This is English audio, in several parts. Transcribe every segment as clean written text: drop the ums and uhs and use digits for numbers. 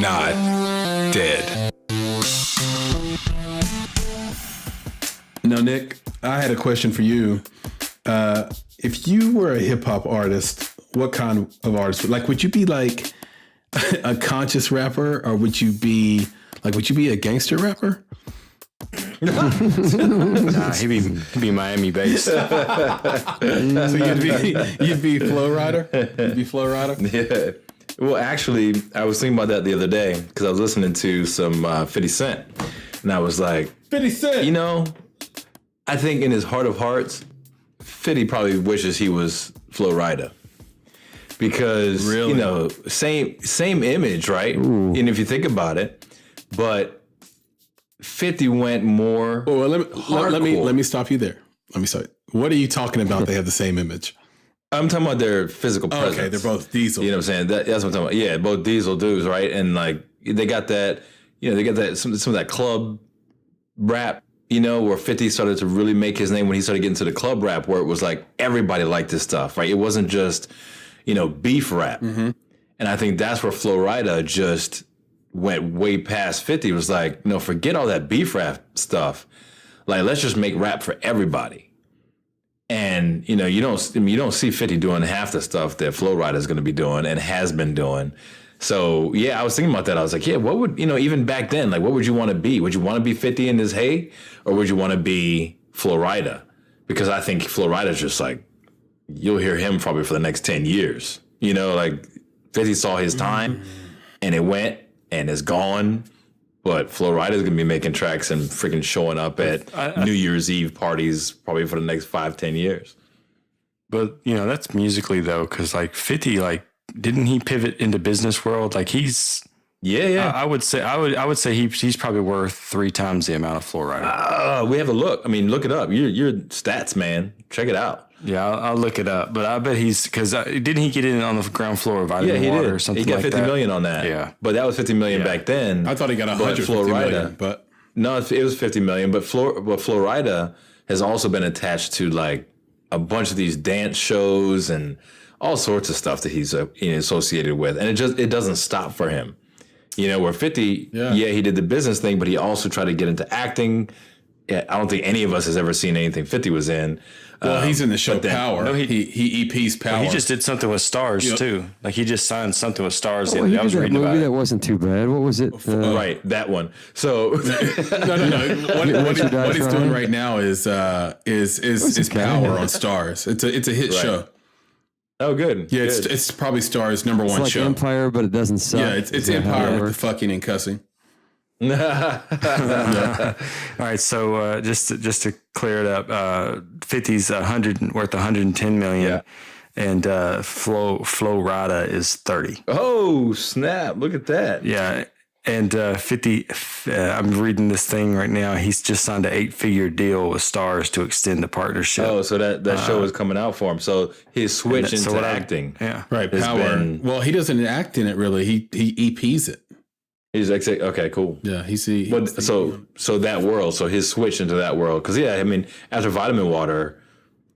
not dead. Now, Nick, I had a question for you. If you were a hip hop artist, what kind of artist? Like, would you be like a conscious rapper, or would you be a gangster rapper? Nah, he'd be Miami based. So you'd be Flow Rider? You'd be Flow Rider? Yeah. Well, actually, I was thinking about that the other day because I was listening to some 50 Cent, and I was like, 50 Cent. You know, I think in his heart of hearts, 50 probably wishes he was Flow Rider. Because, really? You know, same image, right? Ooh. And if you think about it, but 50 went more. Oh, well, let me stop you there. Let me stop. What are you talking about? They have the same image. I'm talking about their physical presence. Okay, they're both Diesel. You know what I'm saying? That's what I'm talking about. Yeah, both Diesel dudes, right? And like they got that, you know, they got that some of that club rap, you know, where 50 started to really make his name when he started getting to the club rap, where it was like everybody liked this stuff, right? It wasn't just, you know, beef rap. Mm-hmm. And I think that's where Flo Rida just went way past 50. It was like, no, forget all that beef rap stuff. Like, let's just make rap for everybody. And, you know, you don't see 50 doing half the stuff that Flo Rida is going to be doing and has been doing. So, yeah, I was thinking about that. I was like, yeah, what would, you know, even back then, like, what would you want to be? Would you want to be 50 in his hay, or would you want to be Flo Rida? Because I think Flo Rida's just like, you'll hear him probably for the next 10 years. You know, like 50 saw his time and it went and it's gone. But Flo Rida's going to be making tracks and freaking showing up at New Year's Eve parties probably for the next 5-10 years. But, you know, that's musically, though, because, like, 50, like, didn't he pivot into business world? Like, he's... Yeah. I would say he's probably worth 3 times the amount of Flo Rida. We have a look. I mean, look it up. You're stats, man. Check it out. Yeah, I'll look it up. But I bet he's... Because didn't he get in on the ground floor of Vitamin Water or something like that? He got $50 million on that. Yeah. But that was $50 million back then. I thought he got $150 million, but... No, it was $50 million. But Flo Rida has also been attached to, like, a bunch of these dance shows and all sorts of stuff that he's associated with. And it doesn't stop for him. You know, where 50, he did the business thing, but he also tried to get into acting. Yeah, I don't think any of us has ever seen anything 50 was in. Well, he's in the show Power. No, he EPs Power. Well, he just did something with Stars, too. Like, he just signed something with Stars. Oh, I was reading about it. That wasn't too bad. What was it? Right, that one. So no. What he's doing right now is Power on Stars. It's a hit show. Oh, good. Yeah, good. It's probably Star's #1 it's like show. Empire, but it doesn't suck. Yeah, it's Empire with the fucking and cussing. All right, so just to clear it up, 50's worth 110 million, and Flo Rida is 30. Oh snap! Look at that. Yeah, and 50. I'm reading this thing right now. He's just signed an 8-figure deal with Stars to extend the partnership. Oh, so that show is coming out for him. So his switch into acting. Right. Power. Well, he doesn't act in it really. He EPs it. He's like, okay, cool. Yeah, so that world, so his switch into that world, because I mean, after Vitamin Water,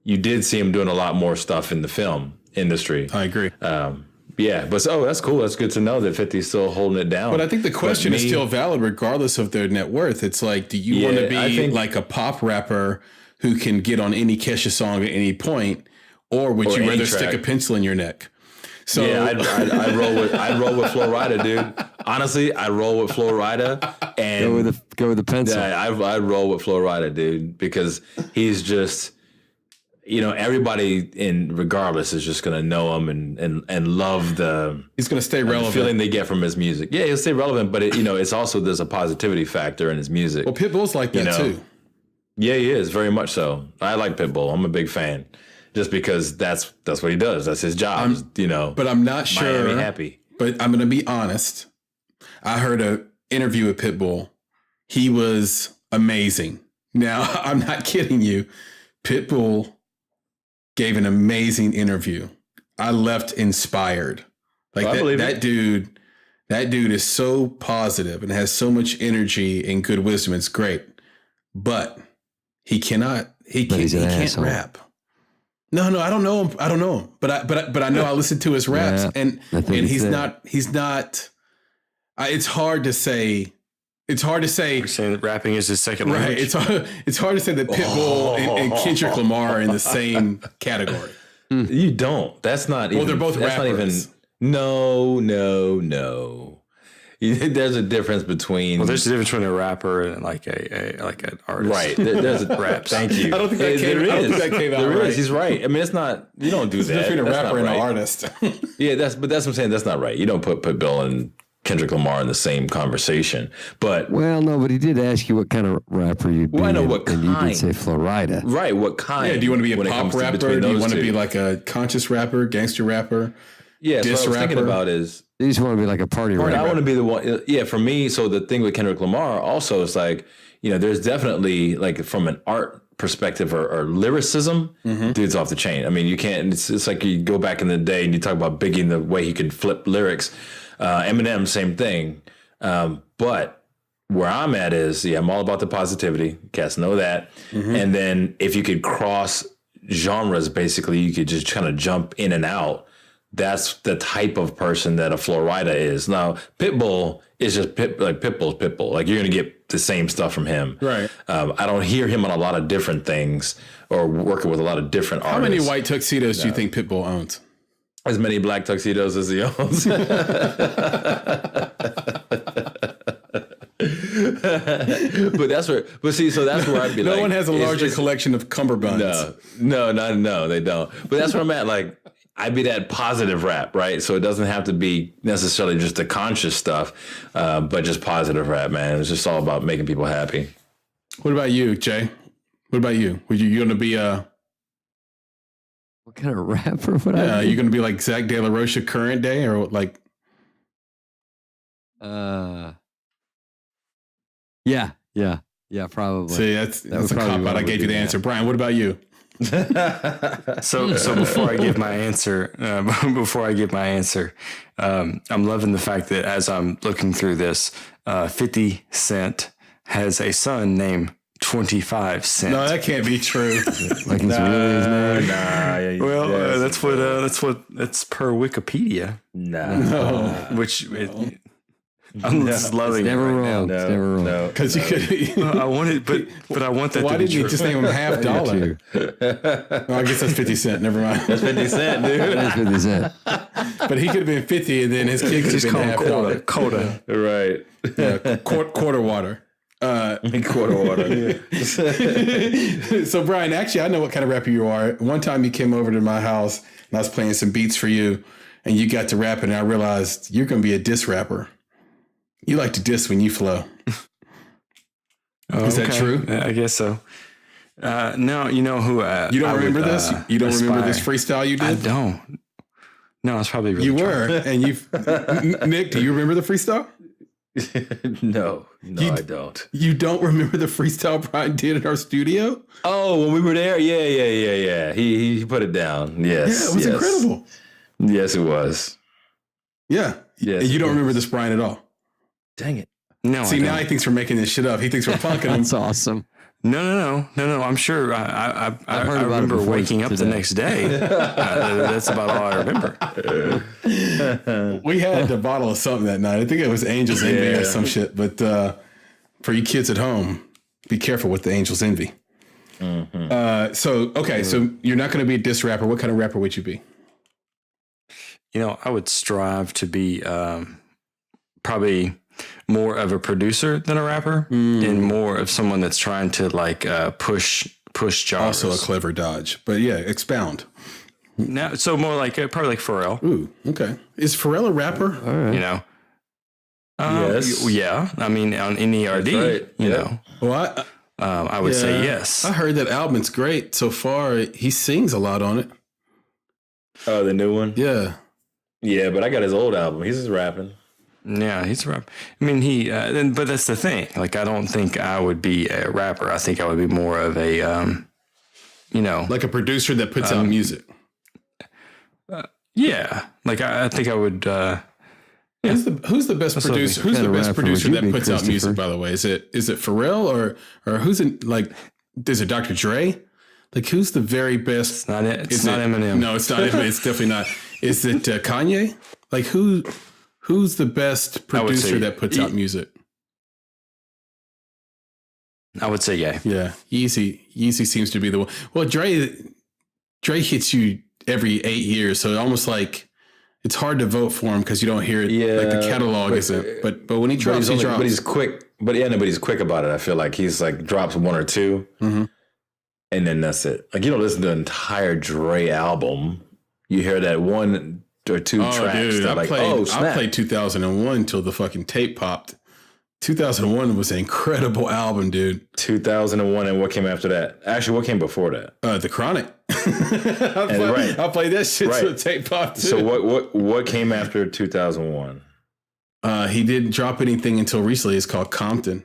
you did see him doing a lot more stuff in the film industry. I agree. But that's cool. That's good to know that 50's still holding it down. But I think the question is still valid regardless of their net worth. It's like, do you want to be like a pop rapper who can get on any Kesha song at any point, or would you rather stick a pencil in your neck? So I'd roll with Flo Rida, dude. Honestly, I roll with Flo Rida and go with the pencil. Yeah, I roll with Flo Rida, dude, because he's just, you know, everybody regardless is just gonna know him and love he's gonna stay relevant. The feeling they get from his music. Yeah, he'll stay relevant, but it's also there's a positivity factor in his music. Well, Pitbull's like that too. Yeah, he is very much so. I like Pitbull. I'm a big fan. Just because that's what he does. That's his job. But I'm not sure. Miami happy. But I'm going to be honest. I heard an interview with Pitbull. He was amazing. Now, I'm not kidding you. Pitbull gave an amazing interview. I left inspired. Like that dude is so positive and has so much energy and good wisdom. It's great. But he can't rap. No, I don't know him. But I know I listen to his raps and he's not It's hard to say. It's hard to say. You're saying that rapping is his second Right. language. It's hard to say that Pitbull and Kendrick Lamar are in the same category. You don't. That's not. Well, even, they're both that's rappers. Not even. No. There's a difference between. Well, there's a difference between a rapper and like an artist. Right. There's a rap. Thank you. I don't think that came. I don't think that came out There right. is. He's right. I mean, it's not. You don't do It's that. between a That's rapper not and an right. artist. Yeah, that's what I'm saying. That's not right. You don't put Pitbull and Kendrick Lamar in the same conversation. But Well, no, but he did ask you what kind of rapper you'd be. Well, I know and- what and you kind. did say Florida. right, what kind? Yeah, do you want to be a when it pop comes to rapper? between Do you those want to two? be like a conscious rapper, gangster rapper? Yeah, so diss what I was thinking rapper? about is You just want to be like a party I rapper. want to be the one. Yeah, for me. So the thing with Kendrick Lamar also is like, there's definitely like from an art perspective or lyricism, dude's off the chain. I mean, you can't. It's like you go back in the day and you talk about Biggie and the way he could flip lyrics. Eminem, same thing. But where I'm at is, I'm all about the positivity. Cats know that. And then if you could cross genres, basically, you could just kind of jump in and out. That's the type of person that a Florida is. Now, Pitbull is just Pitbull's Pitbull. Like, you're going to get the same stuff from him. Right. I don't hear him on a lot of different things or working with a lot of different How artists. many white tuxedos do you think Pitbull owns? As many black tuxedos as he owns. But that's where I'd be No like, one has a larger it's- collection of cummerbunds. No, they don't. But that's where I'm at. Like, I'd be that positive rap, right? So it doesn't have to be necessarily just the conscious stuff, but just positive rap, man. It's just all about making people happy. What about you, Jay? What about you? Were you going to be What kind of rapper would I be? you going to be like Zach De La Rocha current day or like? Yeah, probably. See, that's would a probably cop be what out. I I would gave you do, the yeah. answer, Brian. What about you? So before I give my answer, I'm loving the fact that as I'm looking through this, 50 Cent has a son named 25 Cent. No, that can't be true. Like it's really his name. Well, that's per Wikipedia, which I'm just loving it Never right wrong. now. It's never wrong. Because you could. I wanted, but I want that Why to be didn't you true. just name him $half? Oh, I guess that's 50 Cent. Never mind. That's 50 Cent, dude. That's 50 Cent. But he could have been 50, and then his kid could have Just been call him $half. Coda. Right. Yeah, quarter water. Quarter water. So Brian, actually, I know what kind of rapper you are. One time you came over to my house and I was playing some beats for you, and you got to rapping, and I realized you're going to be a diss rapper. You like to diss when you flow. Is that true? I guess so. No, you know who? You don't I remember would, this? You don't remember this aspire- freestyle you I did? don't. No, it's probably really You true. were, and Nick, do you remember the freestyle? No, I don't. You don't remember the freestyle Brian did in our studio? Oh, when we were there, yeah. He put it down. Yes, Yeah, it was incredible. Yes, it was. Yeah. Yes, And you it don't was. remember this Brian at all. Dang it. No, See, I now don't. he thinks we're making this shit up. He thinks we're punking him. That's awesome. No. I'm sure. I heard about it remember before waking up the today. next day. That's about all I remember. We had a bottle of something that night. I think it was Angels Envy or some shit. But for you kids at home, be careful with the Angels Envy. So you're not going to be a diss rapper. What kind of rapper would you be? You know, I would strive to be probably more of a producer than a rapper, and more of someone that's trying to like push genres. Also a clever dodge. But yeah, expound. Now, so more like probably like Pharrell. Ooh, okay. Is Pharrell a rapper? You know. Yes. Yeah. I mean, on NERD, That's right. you Yeah. know, Well, I would say yes. I heard that album's great so far. He sings a lot on it. Oh, the new one? Yeah. Yeah, but I got his old album. He's just rapping. Yeah, he's a rapper. I mean, but that's the thing. Like, I don't think I would be a rapper. I think I would be more of a, Like a producer that puts out music. yeah. Like, I think I would. Who's the best producer? Who's kind the of best rapper producer would you that be, puts out music? Christopher? By the way, is it Pharrell or who's in like? Is it Dr. Dre? Like who's the very best? It's not it. It's Is not it- Eminem. No, it's not Eminem. It's definitely not. Is it Kanye? Like who's Who's the best producer that puts out music? I would say Ye. Yeah, Yeezy seems to be the one. Well, Dre hits you every 8 years, so almost like it's hard to vote for him because you don't hear it. Yeah, like the catalog isn't. But when he drops, he drops. But he's quick. But he's quick about it. I feel like he's like drops one or two, and then that's it. Like you don't listen to the entire Dre album. You hear that one or two tracks. Dude, that I played 2001 till the fucking tape popped. 2001 was an incredible album, dude. 2001, and what came after that? Actually, what came before that? The Chronic. I played that shit till the tape popped too. So what came after 2001? He didn't drop anything until recently. It's called Compton,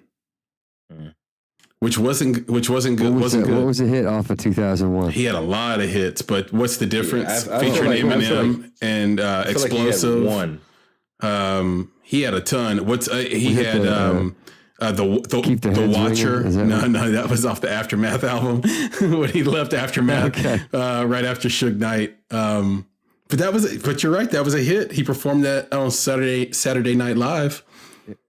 which wasn't good. What was the hit off of 2001? He had a lot of hits, but what's the difference? Featuring Eminem and Explosive. Like he had one. He had a ton. The Watcher. No, that was off the Aftermath album when he left Aftermath right after Suge Knight. But you're right, that was a hit. He performed that on Saturday Night Live.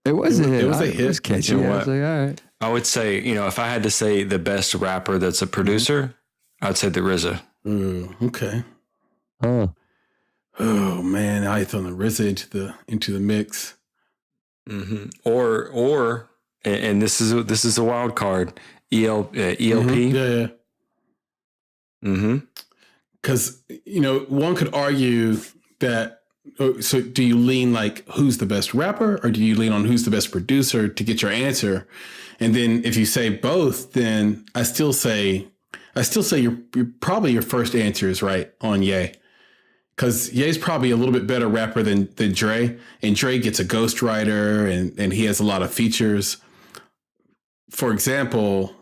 It was a hit. It was a hit. It was catchy. I was like, all right. I would say, if I had to say the best rapper that's a producer, I'd say the RZA. Okay. Oh man, I throw the RZA into the mix. Mm-hmm. Or and this is a wild card. ELP. Yeah. Mm-hmm. Because one could argue that. So, do you lean like who's the best rapper, or do you lean on who's the best producer to get your answer? And then if you say both, then I still say you're probably your first answer is right on Ye. Because Ye's probably a little bit better rapper than Dre, and Dre gets a ghostwriter and he has a lot of features. For example,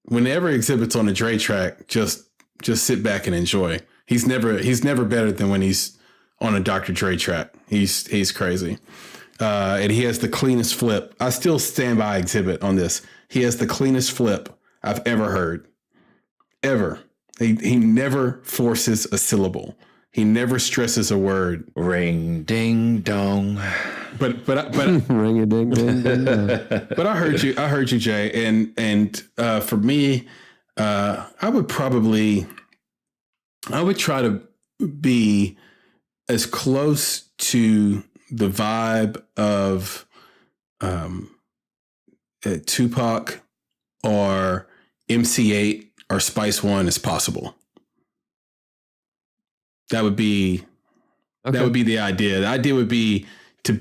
whenever Exhibit's on a Dre track, just sit back and enjoy. He's never better than when he's on a Dr. Dre track. He's crazy. And he has the cleanest flip. I still stand by Exhibit on this. He has the cleanest flip I've ever heard. Ever. He never forces a syllable. He never stresses a word. Ring ding dong. But ring a ding ding ding. But I heard you, Jay. And for me, I would try to be as close to the vibe of Tupac or MC8 or Spice One as possible. That would be the idea. The idea would be to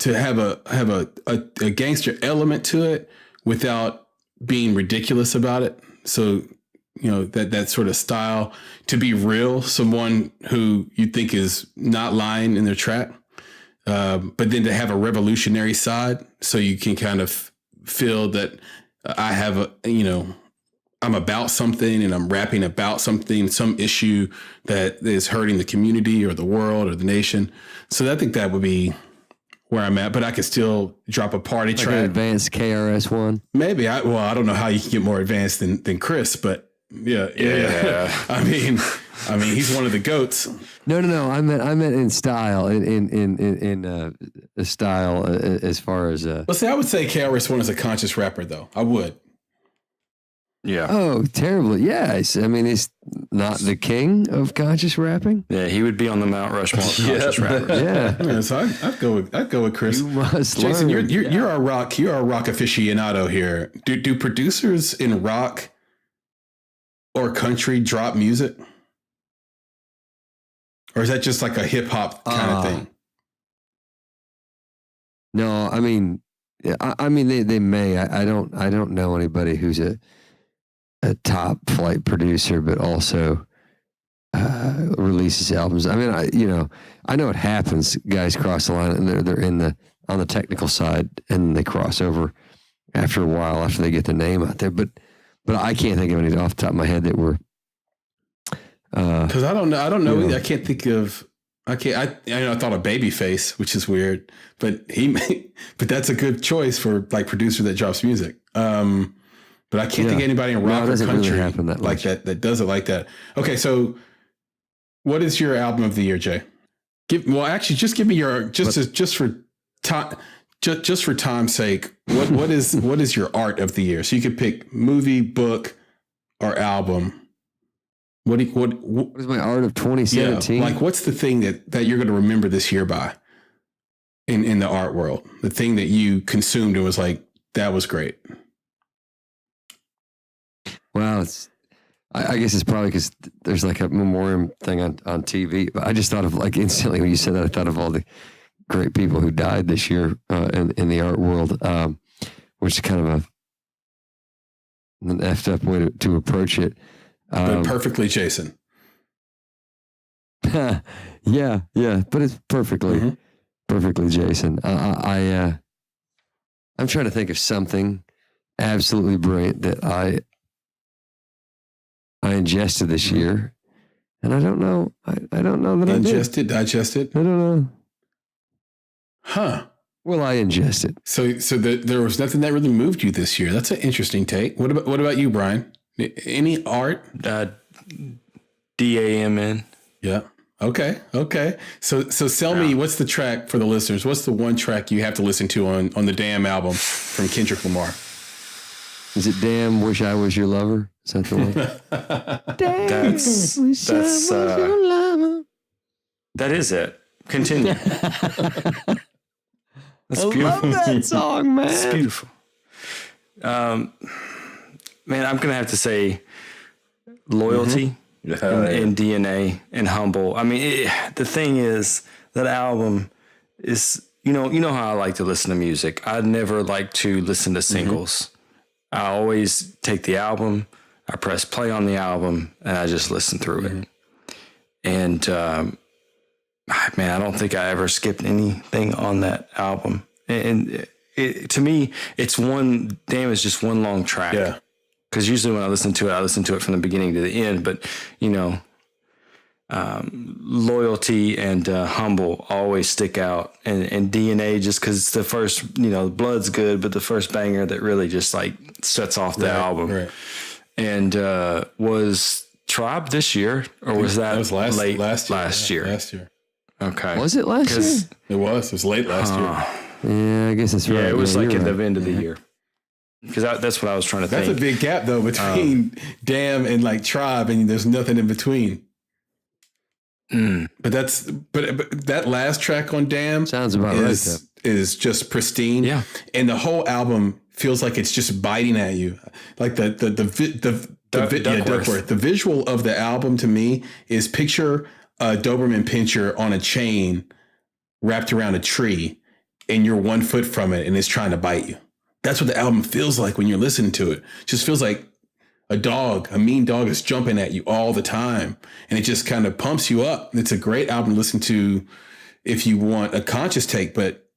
have a gangster element to it without being ridiculous about it. So that sort of style, to be real, someone who you think is not lying in their track, but then to have a revolutionary side, so you can kind of feel that I have I'm about something and I'm rapping about something, some issue that is hurting the community or the world or the nation. So I think that would be where I'm at, but I could still drop a party track. An advanced KRS-One. Maybe. I don't know how you can get more advanced than Chris, but yeah. I mean, he's one of the goats. No. I meant in style, in style as far as. Well, see, I would say KRS-One is a conscious rapper, though. I would. Yeah. Oh, terribly. Yes. I mean, he's not the king of conscious rapping. Yeah, he would be on the Mount Rushmore of conscious rappers. Yeah. So I'd go with Chris. You must Jason, learn. you're our rock aficionado here. Do producers in rock or country drop music? Or is that just like a hip hop kind of thing? No, I mean they may. I don't know anybody who's a top flight producer, but also releases albums. I mean, I know it happens. Guys cross the line and they're on the technical side, and they cross over after a while after they get the name out there. But I can't think of any off the top of my head that were. Because I don't know. Either. I can't think of. I thought of Babyface, which is weird, but that's a good choice for like producer that drops music. But I can't think of anybody in rock or country really like that does it like that. Okay, so what is your album of the year, Jay? Just give me your just for time. Just for time's sake, what is your art of the year? So you could pick movie, book, or album. What is my art of 2017? Yeah, like what's the thing that you're going to remember this year by in the art world? The thing that you consumed and was like, that was great. Well, I guess it's probably because there's like a memoriam thing on TV. But I just thought of like instantly when you said that, I thought of all the great people who died this year in the art world, which is kind of an effed up way to approach it. But perfectly Jason. yeah, but it's perfectly Jason. I'm trying to think of something absolutely brilliant that I ingested this year, and I don't know. I don't know that ingested, digested. I don't know. Huh. Well, I ingested. So there was nothing that really moved you this year. That's an interesting take. What about you, Brian? Any art? DAMN. Yeah. Okay. So sell me, what's the track for the listeners? What's the one track you have to listen to on the Damn album from Kendrick Lamar? Is it Damn Wish I Was Your Lover? Is that the one? Damn, that's your lover. That is it. Continue. That's beautiful. Love that song, man. It's beautiful. Man, I'm gonna have to say loyalty and DNA and humble. I mean, the thing is that album is you know how I like to listen to music. I never like to listen to singles. I always take the album, I press play on the album, and I just listen through it. And man, I don't think I ever skipped anything on that album. And to me, it's just one long track. Yeah. Because usually when I listen to it from the beginning to the end. But, loyalty and humble always stick out. And DNA, just because it's the first, Blood's good, but the first banger that really just like sets off the album. Right. And was Tribe this year, or was that was last year? Last year. Okay. Was it last year? It was late last year. Yeah, I guess it's right. Yeah, it was like at the end of the year. Because that's what I was trying to think. That's a big gap, though, between Damn and like Tribe, and there's nothing in between. But that last track on Damn sounds about right. Is just pristine. Yeah, and the whole album feels like it's just biting at you. Like Duckworth. The visual of the album to me is picture a Doberman Pinscher on a chain wrapped around a tree, and you're 1 foot from it, and it's trying to bite you. That's what the album feels like when you're listening to it. It just feels like a mean dog is jumping at you all the time. And it just kind of pumps you up. It's a great album to listen to if you want a conscious take, but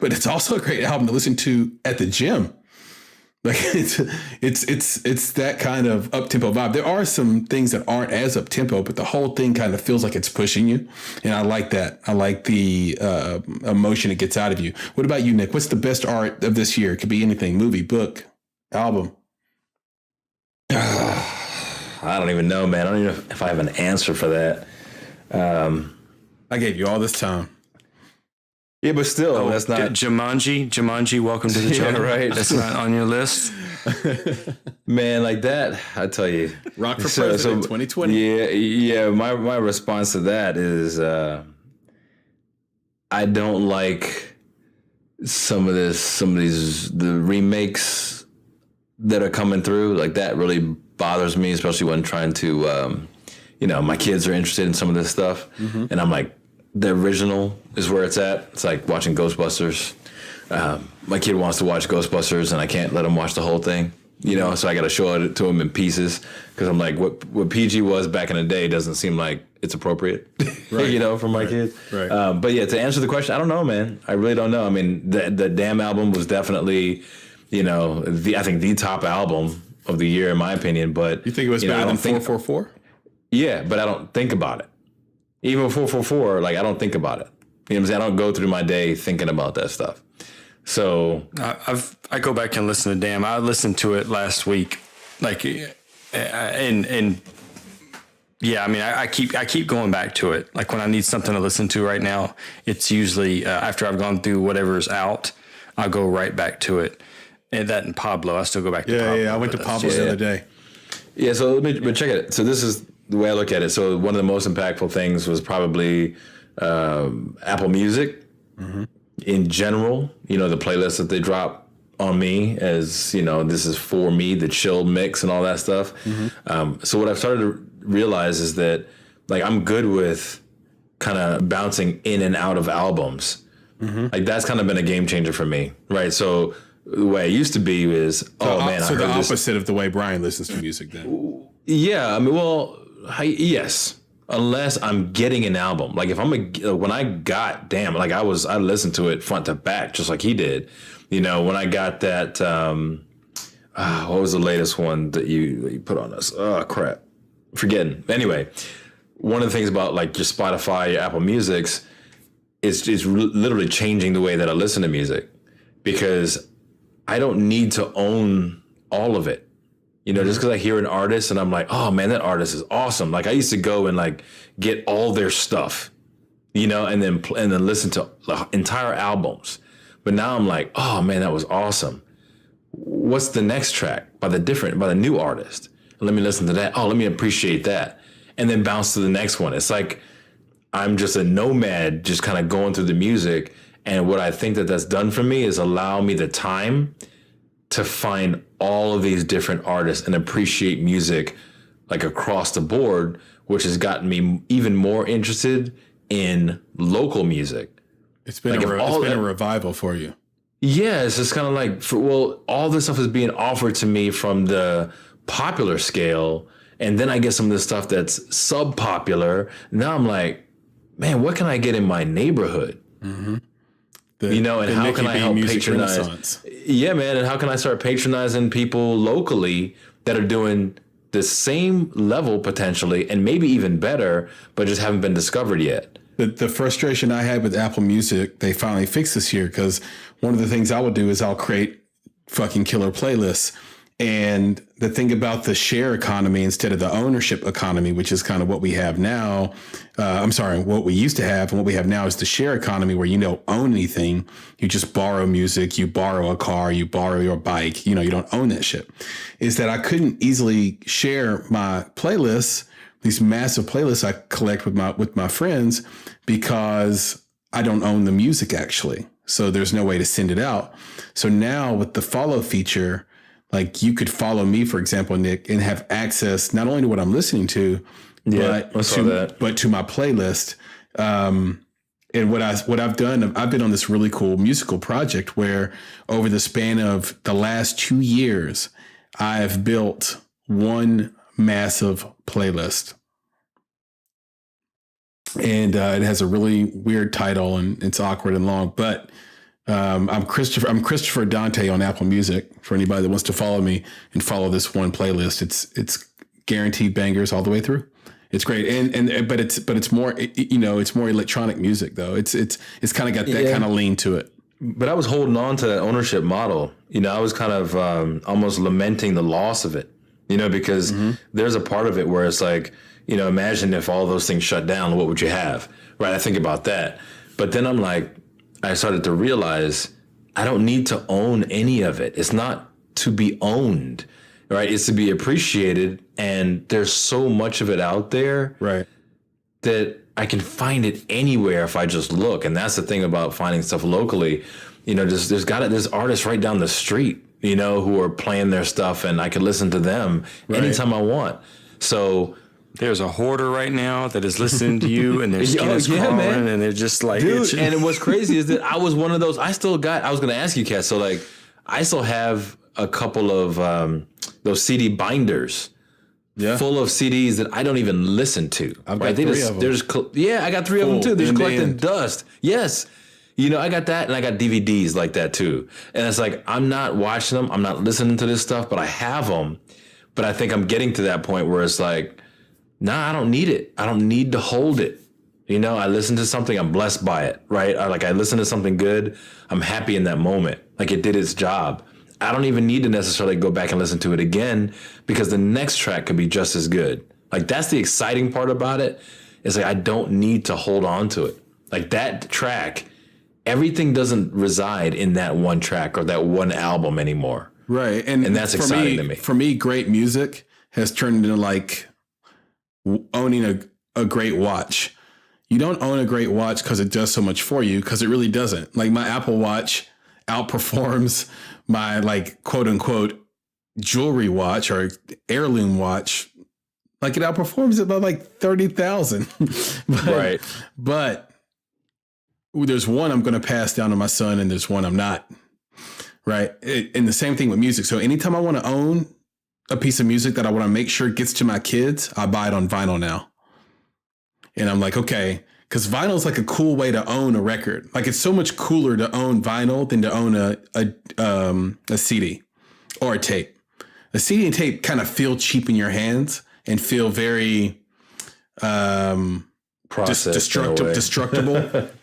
it's also a great album to listen to at the gym. Like it's that kind of up-tempo vibe. There are some things that aren't as up-tempo, but the whole thing kind of feels like it's pushing you. And I like that. I like the emotion it gets out of you. What about you, Nick? What's the best art of this year? It could be anything, movie, book, album. I don't even know, man. I don't even know if I have an answer for that. I gave you all this time. Yeah, but still, that's not Jumanji, welcome to the jungle. Right. That's not on your list. Man, like that, I tell you. Rock for President 2020. Yeah. My response to that is I don't like some of the remakes that are coming through. Like that really bothers me, especially when trying to my kids are interested in some of this stuff. And I'm like, the original is where it's at. It's like watching Ghostbusters. My kid wants to watch Ghostbusters, and I can't let him watch the whole thing. So I got to show it to him in pieces because I'm like, what PG was back in the day doesn't seem like it's appropriate, right. For my kids. Right. But yeah, to answer the question, I don't know, man. I really don't know. I mean, the Damn album was definitely, I think the top album of the year in my opinion. But you think it was better than 444? Yeah, but I don't think about it. Even 444, like I don't think about it. You know what I'm saying? I don't go through my day thinking about that stuff. So I go back and listen to Damn. I listened to it last week, like, and Yeah, I mean, I keep going back to it. Like when I need something to listen to right now, it's usually after I've gone through whatever's out, I'll go right back to it. And that and Pablo, I still go back to Pablo. Yeah, I went to Pablo's the other day. Yeah, so but check it. So this is the way I look at it. So one of the most impactful things was probably Apple Music in general. You know, the playlist that they drop on me as, you know, this is for me, the chill mix and all that stuff. So what I've started to realize is that, like, I'm good with kind of bouncing in and out of albums. Like that's kind of been a game changer for me, right? So the way it used to be is, So the opposite of the way Brian listens to music then. Yeah, I mean, well, yes, unless I'm getting an album. Like if when I got like I listened to it front to back just like he did. You know, when I got that, what was the latest one that you put on us? Oh crap, forgetting. Anyway, one of the things about like your Spotify, your Apple Music's, is literally changing the way that I listen to music, because I don't need to own all of it. You know, just because I hear an artist and I'm like, oh man, that artist is awesome. Like I used to go and like get all their stuff, you know, and then listen to entire albums. But now I'm like, oh man, that was awesome. What's the next track by the new artist? Let me listen to that. Oh, let me appreciate that. And then bounce to the next one. It's like I'm just a nomad, just kind of going through the music. And what I think that's done for me is allow me the time to find all of these different artists and appreciate music like across the board, which has gotten me even more interested in local music. It's been a revival for you. Yeah, it's just kind of like, all this stuff is being offered to me from the popular scale, and then I get some of the stuff that's sub-popular. Now I'm like, man, what can I get in my neighborhood? You know, and how can I help patronize? Yeah, man, and how can I start patronizing people locally that are doing the same level potentially, and maybe even better, but just haven't been discovered yet? The frustration I had with Apple Music, they finally fixed this year, because one of the things I would do is I'll create fucking killer playlists. And the thing about the share economy instead of the ownership economy, which is kind of what we have now, what we used to have and what we have now is the share economy, where you don't own anything. You just borrow music, you borrow a car, you borrow your bike, you know, you don't own that shit. Is that I couldn't easily share my playlists, these massive playlists I collect with my friends, because I don't own the music actually. So there's no way to send it out. So now with the follow feature, like you could follow me, for example, Nick, and have access not only to what I'm listening to, but to my playlist. And what I've done, I've been on this really cool musical project where over the span of the last 2 years, I've built one massive playlist. And it has a really weird title and it's awkward and long, but I'm Christopher Dante on Apple Music for anybody that wants to follow me and follow this one playlist. It's guaranteed bangers all the way through. It's great. But it's more, you know, it's more electronic music though. It's kind of got that kind of lean to it. But I was holding on to that ownership model. You know, I was kind of almost lamenting the loss of it, you know, because there's a part of it where it's like, you know, imagine if all those things shut down, what would you have? Right. I think about that. But then I'm like, I started to realize I don't need to own any of it. It's not to be owned, right? It's to be appreciated. And there's so much of it out there, right, that I can find it anywhere if I just look. And that's the thing about finding stuff locally. You know, there's artists right down the street, you know, who are playing their stuff, and I can listen to them anytime I want. So there's a hoarder right now that is listening to you, and their skin is crawling, and they're just like, dude. And what's crazy is that I was one of those. I was going to ask you, Cass. So like, I still have a couple of those CD binders, full of CDs that I don't even listen to. I've got three of them. I got 3 of them too. They're just collecting dust. Yes. You know, I got that, and I got DVDs like that too. And it's like, I'm not watching them, I'm not listening to this stuff, but I have them. But I think I'm getting to that point where it's like, nah, I don't need it. I don't need to hold it. You know, I listen to something, I'm blessed by it, right? I listen to something good, I'm happy in that moment. Like it did its job. I don't even need to necessarily go back and listen to it again, because the next track could be just as good. Like that's the exciting part about it. Is like I don't need to hold on to it. Like that track, everything doesn't reside in that one track or that one album anymore. Right. And that's exciting to me. For me, great music has turned into like owning a great watch. You don't own a great watch because it does so much for you, because it really doesn't. Like my Apple Watch outperforms my like quote unquote jewelry watch or heirloom watch. Like it outperforms it by like 30,000. Right. But there's one I'm going to pass down to my son and there's one I'm not. Right. And the same thing with music. So anytime I want to own a piece of music that I want to make sure gets to my kids, I buy it on vinyl now. And I'm like, okay, because vinyl is like a cool way to own a record. Like it's so much cooler to own vinyl than to own a CD or a tape. A CD and tape kind of feel cheap in your hands and feel very destructible.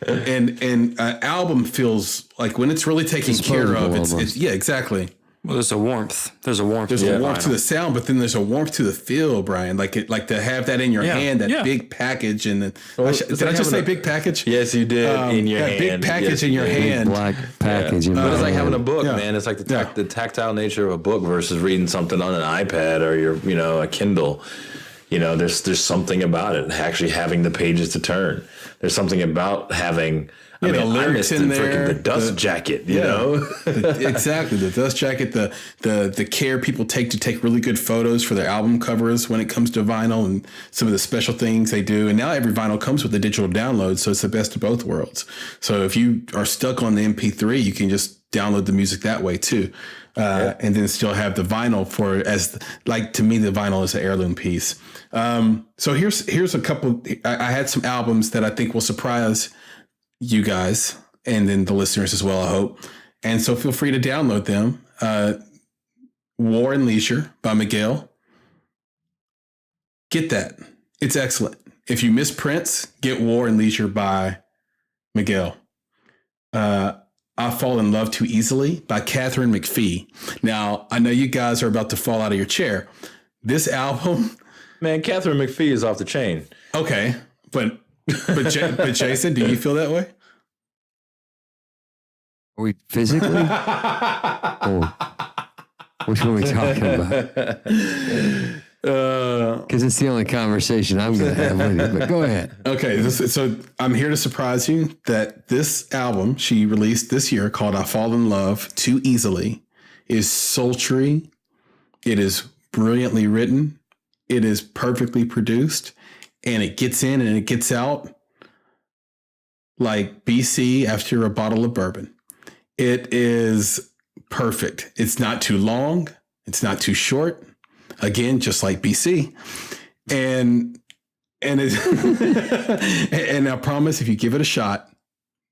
and an album feels like when it's really taken care of, it's yeah, exactly. Well, there's a warmth. There's a warmth to the sound, but then there's a warmth to the feel, Brian. Like to have that in your hand, that big package, and then did I just say big package? Yes, you did. In your hand, big package in your hand, big black package. Yeah. But it's like having a book, man. It's like the tactile nature of a book versus reading something on an iPad or a Kindle. There's something about it. Actually, having the pages to turn. There's something about having. I missed in there, the dust jacket, you know? Exactly. The dust jacket, the care people take really good photos for their album covers when it comes to vinyl and some of the special things they do. And now every vinyl comes with a digital download. So it's the best of both worlds. So if you are stuck on the MP3, you can just download the music that way too. And then still have the vinyl to me, the vinyl is an heirloom piece. So here's a couple, I had some albums that I think will surprise you guys and then the listeners as well, I hope. And so feel free to download them. War and Leisure by Miguel. Get that. It's excellent. If you miss Prince, get War and Leisure by Miguel. I Fall in Love Too Easily by Catherine McPhee. Now, I know you guys are about to fall out of your chair. This album... Man, Catherine McPhee is off the chain. Okay, but Jason, do you feel that way? Are we physically? Which one are we talking about? Because it's the only conversation I'm going to have with you. But go ahead. Okay, so I'm here to surprise you that this album she released this year called I Fall in Love Too Easily is sultry. It is brilliantly written. It is perfectly produced. And it gets in and it gets out like BC after a bottle of bourbon. It is perfect. It's not too long. It's not too short. Again, just like BC. And and I promise if you give it a shot,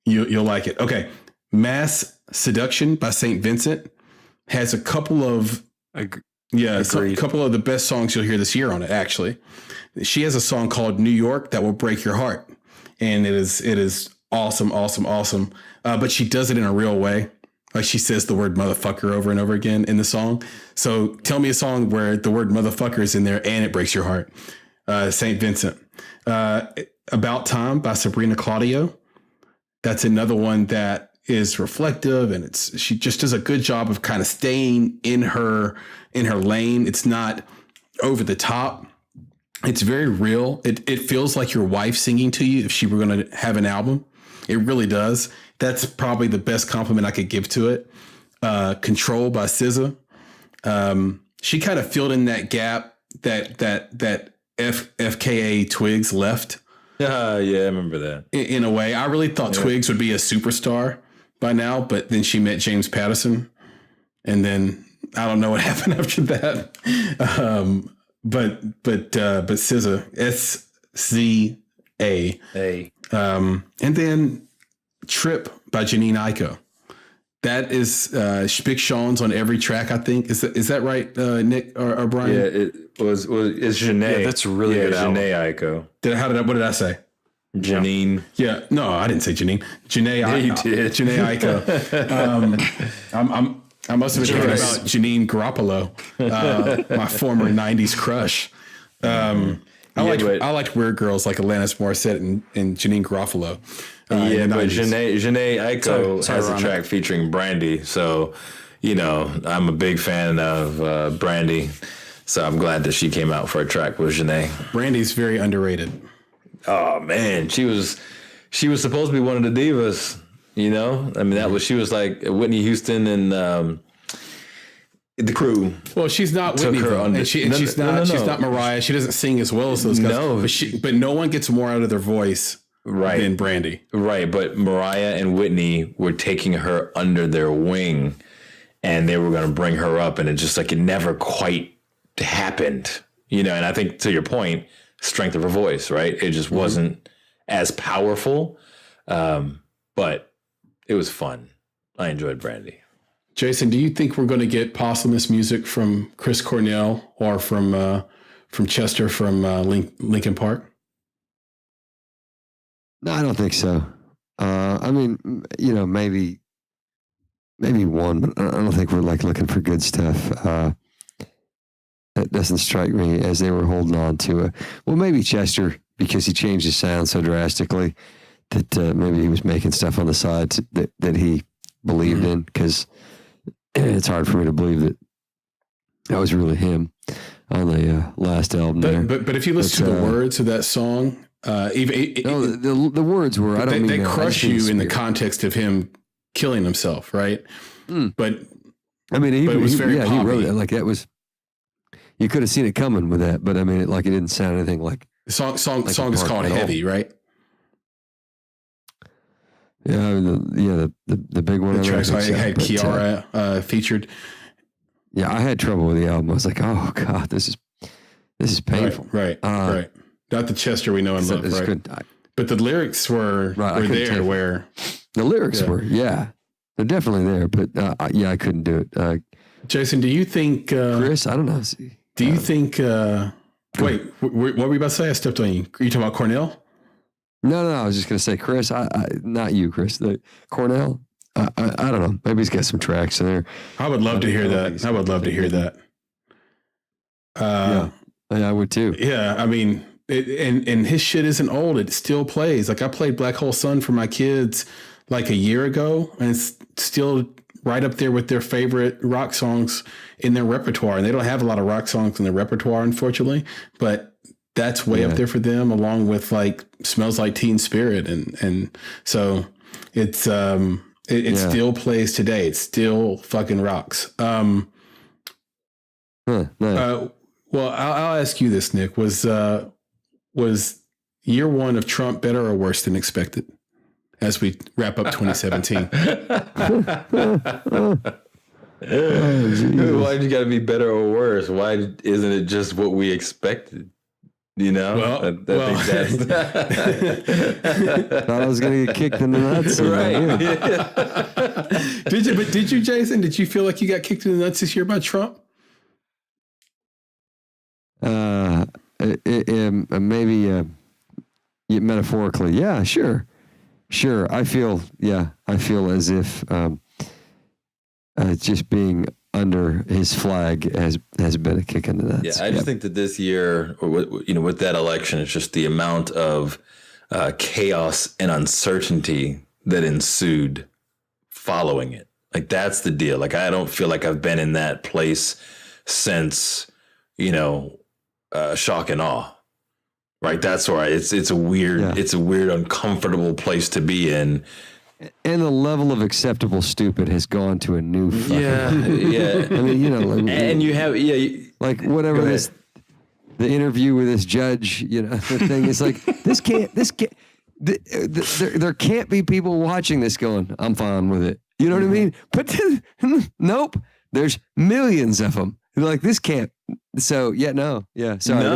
you'll like it. Okay. Mass Seduction by St. Vincent has a couple of a couple of the best songs you'll hear this year on it, actually. She has a song called New York that will break your heart. And it is awesome, awesome, awesome. But she does it in a real way. Like she says the word motherfucker over and over again in the song. So tell me a song where the word motherfucker is in there and it breaks your heart. St. Vincent. About Time by Sabrina Claudio. That's another one that is reflective, and she just does a good job of kind of staying in her lane. It's not over the top. It's very real. It feels like your wife singing to you if she were going to have an album. It really does. That's probably the best compliment I could give to it. Control by SZA. She kind of filled in that gap that FKA Twigs left. Yeah, I remember that. In a way, I really thought Twigs would be a superstar by now, but then she met James Patterson, and then I don't know what happened after that. But SZA, SZA. And then Trip by Janine Aiko. That is Big Sean's on every track, I think. Is that right, Nick or Brian? Yeah, it's Janae. Yeah, that's a really good album. Janae Aiko. What did I say? Janine. Yeah, no, I didn't say Janine. Janae Aiko. You did. Janae Aiko. I must have been thinking about Janine Garoppolo, my former 90s crush. I liked Weird Girls like Alanis Morissette and Janine Garofalo. Yeah, in the but 90s. Janae Aiko has a ironic. track featuring Brandy. So, I'm a big fan of Brandy. So I'm glad that she came out for a track with Janae. Brandy's very underrated. Oh man, she was supposed to be one of the divas. I mean, she was like Whitney Houston and the Crew. Well, she's not Took Whitney, her though. under- And No, she's no, not. no, She's no. not Mariah. She doesn't sing as well as those guys. No. but no one gets more out of their voice Right. than Brandy. Right, but Mariah and Whitney were taking her under their wing, and they were going to bring her up, and it never quite happened, And I think to your point, strength of her voice, right? It just wasn't as powerful, but it was fun. I enjoyed Brandy. Jason, do you think we're going to get posthumous music from Chris Cornell or from Chester from Linkin Park? No, I don't think so. I mean, maybe one, but I don't think we're like looking for good stuff. That doesn't strike me as they were holding on to it. Well, maybe Chester, because he changed his sound so drastically that maybe he was making stuff on the side that he believed in, because it's hard for me to believe that was really him on the last album there. But if you listen to the words of that song, the words were, I don't mean they that. I crush just mean you in the spirit. context of him killing himself, right? But I mean, but it was very he wrote poppy. it like that was. You could have seen it coming with that, but I mean, it didn't sound anything like. the song Linkin is Park called at all. Heavy, right? Yeah, I mean, the big one. The I don't track so I think so, had but, Kiara featured. yeah, I had trouble with the album. I was like, oh god, this is painful. Right. Not the Chester we know and love, It's right? good. But the lyrics were Right, I were couldn't there take it. where The lyrics Yeah. were, they're definitely there, but I couldn't do it. Jason, do you think Chris, I don't know. do you think wait, what were you about to say? I stepped on you. Are you talking about Cornell? No, I was just gonna say, Chris. I not you, Chris. The Cornell. I don't know. Maybe he's got some tracks in there. I would love to hear that. I would love to hear that. Yeah, I would too. Yeah, I mean, and his shit isn't old. It still plays. Like I played Black Hole Sun for my kids like a year ago, and it's still right up there with their favorite rock songs in their repertoire. And they don't have a lot of rock songs in their repertoire, unfortunately, but that's way up there for them, along with like Smells Like Teen Spirit. And so it still plays today. It still fucking rocks. Nice. Well, I'll ask you this, Nick. Was year one of Trump better or worse than expected as we wrap up 2017? Why'd you got to be better or worse? Why isn't it just what we expected? Well, I think that's Thought I was gonna get kicked in the nuts. right. Did you, Jason? Did you feel like you got kicked in the nuts this year by Trump? Maybe metaphorically, yeah, sure. I feel as if just being under his flag has been a kick in the nuts. Yeah, I just think that this year, or with that election, it's just the amount of chaos and uncertainty that ensued following it. Like that's the deal. Like I don't feel like I've been in that place since shock and awe. Right, that's why it's a weird, uncomfortable place to be in. And the level of acceptable stupid has gone to a new fucking. Yeah. I mean, And you have, like whatever the interview with this judge, the thing is like, there can't be people watching this going, I'm fine with it. You know what I mean? But nope, there's millions of them. Like this can't. So Sorry, No, on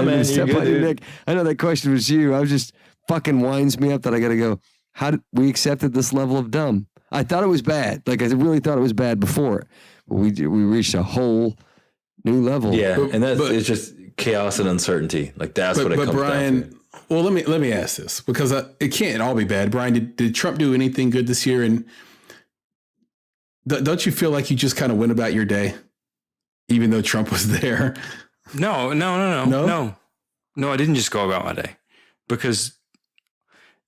man, you, you're good, Nick. I know that question was you. I was just fucking winds me up that I got to go. How did we accepted this level of dumb? I thought it was bad. Like I really thought it was bad before, but we reached a whole new level. Yeah, and it's just chaos and uncertainty. Like that's what it comes Brian, down to. well, let me ask this because it can't all be bad. Brian, did Trump do anything good this year? And don't you feel like you just kind of went about your day, even though Trump was there? No. No, I didn't just go about my day because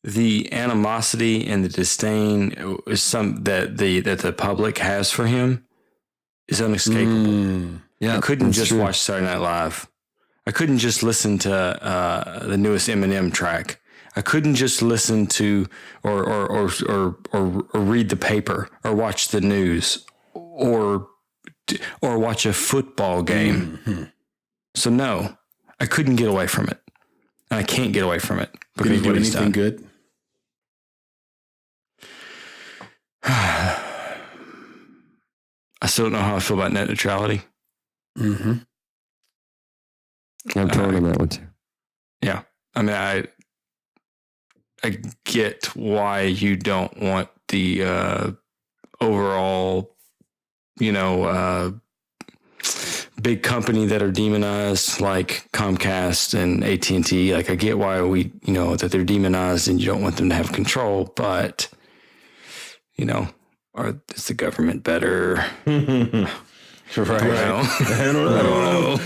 the animosity and the disdain is that the public has for him is unescapable. Yeah, I couldn't just true. watch Saturday Night Live. I couldn't just listen to the newest Eminem track. I couldn't just listen to or read the paper or watch the news or watch a football game. Mm-hmm. So no, I couldn't get away from it, and I can't get away from it because Did he do what he's anything done. good? I still don't know how I feel about net neutrality. Mm-hmm. I'm torn on that one too. Yeah, I mean, I get why you don't want the overall, big company that are demonized like Comcast and AT&T. Like, I get why that they're demonized and you don't want them to have control, but is the government better? Right. I don't know.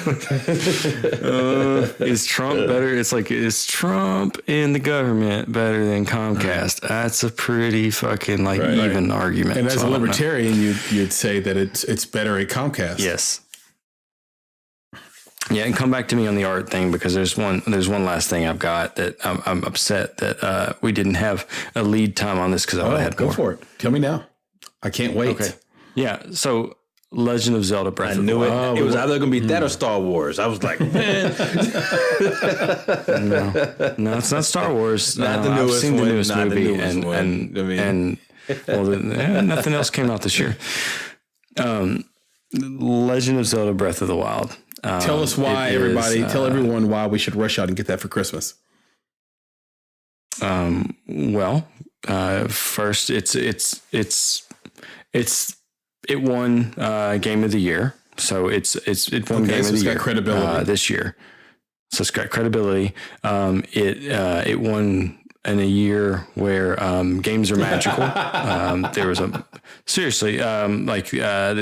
Is Trump better? It's like, is Trump and the government better than Comcast? That's a pretty fucking even argument. And as So a I don't know. libertarian, you'd say that it's better at Comcast. Yes. Yeah, and come back to me on the art thing because there's one last thing I've got that I'm upset that we didn't have a lead time on this because I would have had Go more. for it. Tell me now. I can't wait. Okay. Yeah. So Legend of Zelda Breath I of the knew it. Wild. It was either going to be that or Star Wars. I was like, man. No, it's not Star Wars. Not the I've newest seen the one, newest not the movie, newest one. nothing else came out this year. Legend of Zelda Breath of the Wild. Tell us why, everybody. Tell everyone why we should rush out and get that for Christmas. First, it won Game of the Year, so it won Game of the it's Year got credibility this year. So it's got credibility. It won in a year where games are magical. There was the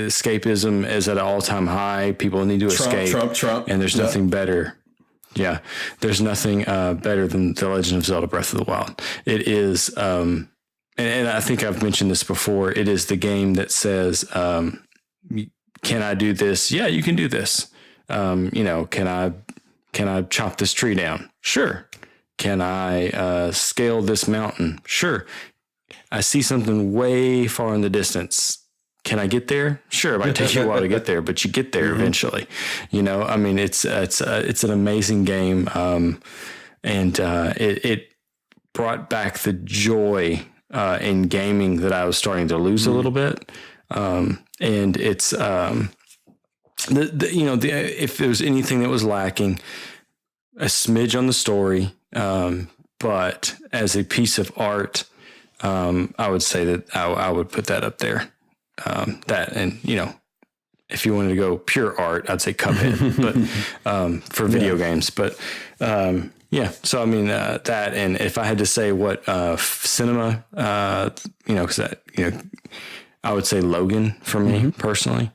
escapism is at an all-time high. People need to escape. Trump. And there's nothing better. Yeah, there's nothing better than The Legend of Zelda Breath of the Wild. It is, and I think I've mentioned this before, it is the game that says, can I do this? Yeah, you can do this. Can I chop this tree down? Sure. Can I scale this mountain? Sure. I see something way far in the distance. Can I get there? Sure. It might take you a while to get there, but you get there eventually. It's an amazing game. And it brought back the joy in gaming that I was starting to lose a little bit. And it's, if there was anything that was lacking, a smidge on the story, but as a piece of art, I would say that I would put that up there. If you wanted to go pure art, I'd say Cuphead, but for video games. But so I mean that, and if I had to say what cinema, because I would say Logan for me personally,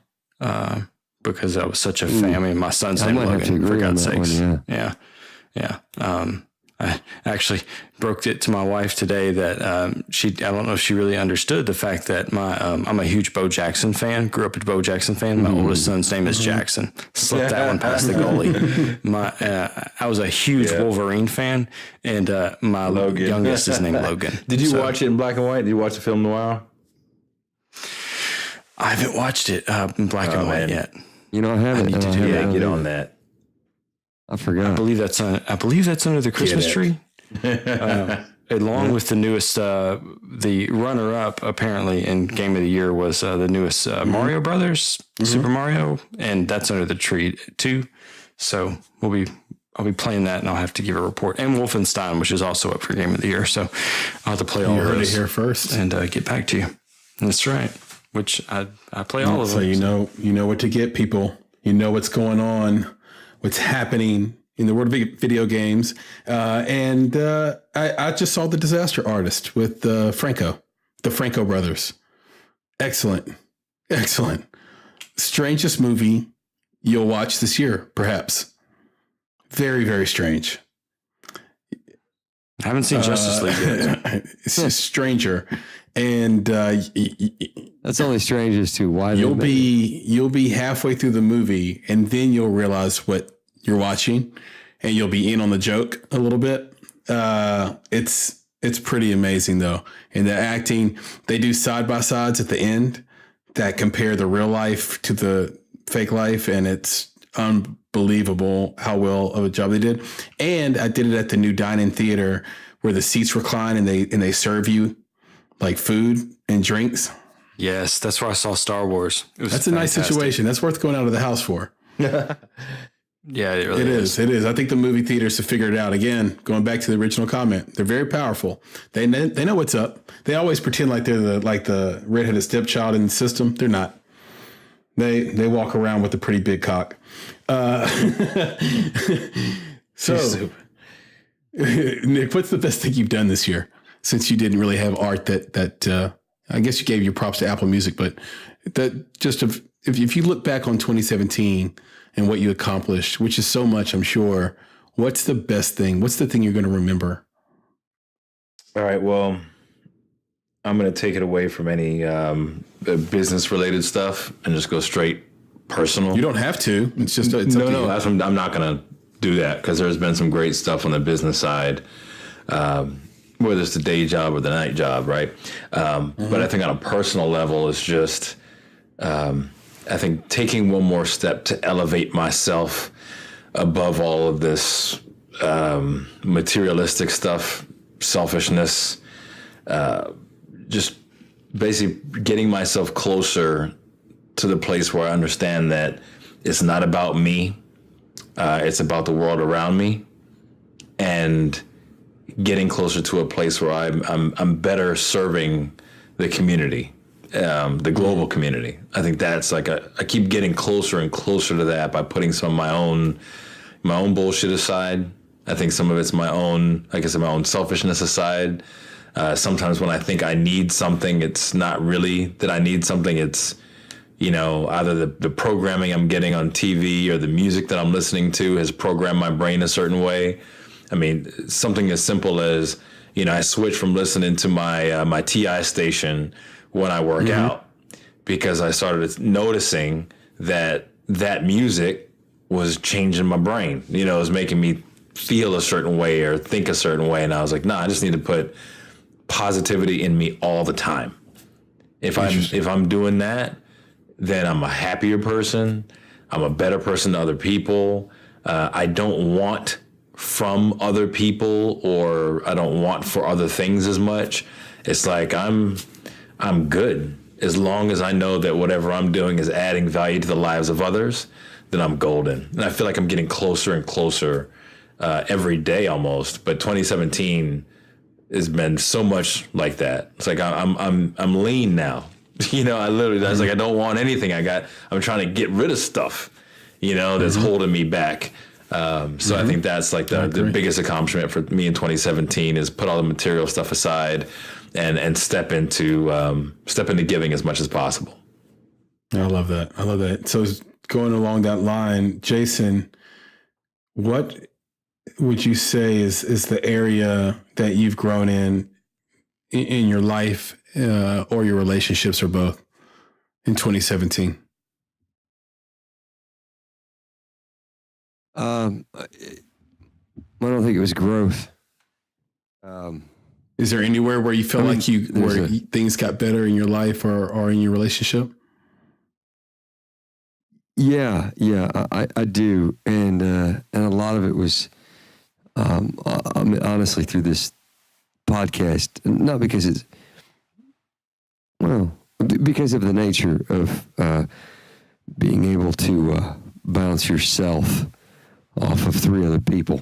because I was such a fan. I mean, my son's name Logan, for God's sakes. Yeah. I actually broke it to my wife today that I don't know if she really understood the fact that I'm a huge Bo Jackson fan, grew up a Bo Jackson fan. My oldest son's name is Jackson. Slipped that one past the goalie. I was a huge Wolverine fan, and my youngest is named Logan. Did you watch it in black and white? Did you watch the film noir? I haven't watched it in black and white yet. I haven't. need to do Yeah, get on that. I forgot. I believe that's under the Christmas tree. Along with the newest, the runner-up apparently in Game of the Year was the newest Mario Brothers, Super Mario, and that's under the tree too. So I'll be playing that, and I'll have to give a report. And Wolfenstein, which is also up for Game of the Year, so I'll have to play all of those. You heard it here first, and get back to you. That's right. Which I play all of them. So you know what to get, people. You know what's going on, what's happening in the world of video games. I just saw The Disaster Artist with the Franco brothers. Excellent. Strangest movie you'll watch this year, perhaps. Very, very strange. I haven't seen Justice League yet. It's just stranger. And That's only strange as to why you'll be halfway through the movie, and then you'll realize what you're watching, and you'll be in on the joke a little bit. It's pretty amazing though. And the acting, they do side by sides at the end that compare the real life to the fake life, and it's unbelievable how well of a job they did. And I did it at the new dine-in theater where the seats recline and they serve you like food and drinks. Yes, that's where I saw Star Wars. That's a nice situation. That's worth going out of the house for. Yeah, it really is. It is. I think the movie theaters have figured it out. Again, going back to the original comment, they're very powerful. They know what's up. They always pretend like they're the redheaded stepchild in the system. They're not. They walk around with a pretty big cock. So, Nick, what's the best thing you've done this year? Since you didn't really have art that I guess you gave your props to Apple Music, but that just if you look back on 2017 and what you accomplished, which is so much, I'm sure, what's the best thing? What's the thing you're going to remember? All right. Well, I'm going to take it away from any business related stuff and just go straight personal. You don't have to. It's just it's no. I'm not going to do that because there's been some great stuff on the business side, whether it's the day job or the night job, right? But I think on a personal level, it's just I think taking one more step to elevate myself above all of this materialistic stuff, selfishness, just basically getting myself closer to the place where I understand that it's not about me. It's about the world around me, and getting closer to a place where I'm better serving the community, the global community. I think that's like I keep getting closer and closer to that by putting some of my own bullshit aside. I think some of it's my own selfishness aside. Sometimes when I think I need something, it's not really that I need something. It's, either the programming I'm getting on TV or the music that I'm listening to has programmed my brain a certain way. I mean, something as simple as, I switch from listening to my TI station when I work out because I started noticing that music was changing my brain. It was making me feel a certain way or think a certain way. And I was like, I just need to put positivity in me all the time. If I'm doing that, then I'm a happier person. I'm a better person to other people. I don't want from other people, or I don't want for other things as much. It's like I'm good as long as I know that whatever I'm doing is adding value to the lives of others. Then I'm golden, and I feel like I'm getting closer and closer every day almost. But 2017 has been so much like that. It's like I'm lean now. I was like, I don't want anything. I'm trying to get rid of stuff, that's holding me back. So I think that's like the biggest accomplishment for me in 2017 is put all the material stuff aside and step into giving as much as possible. I love that. So going along that line, Jason, what would you say is the area that you've grown in your life or your relationships or both in 2017? I don't think it was growth. Is there anywhere where you feel like things got better in your life or in your relationship? Yeah, I do, and a lot of it was, I mean, honestly, through this podcast, not because it's, because of the nature of being able to bounce yourself off of three other people,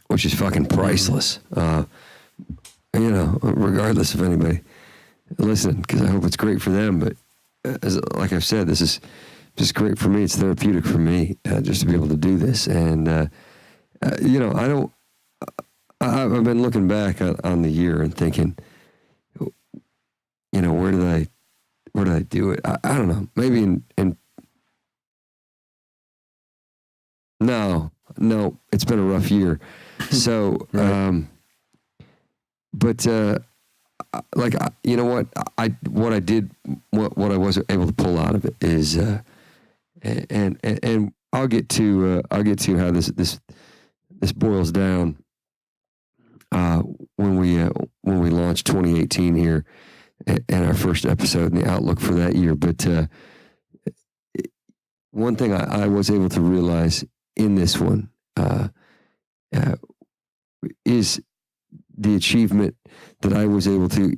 which is fucking priceless. Regardless of anybody listening, because I hope it's great for them. But like I've said, this is just great for me. It's therapeutic for me just to be able to do this. And I've been looking back on the year and thinking, where did I do it? I don't know. Maybe no, no, it's been a rough year. So, Right. but you know what I was able to pull out of it is, and I'll get to how this boils down when we launched 2018 here and our first episode and the outlook for that year. But one thing I was able to realize in this one is the achievement that I was able to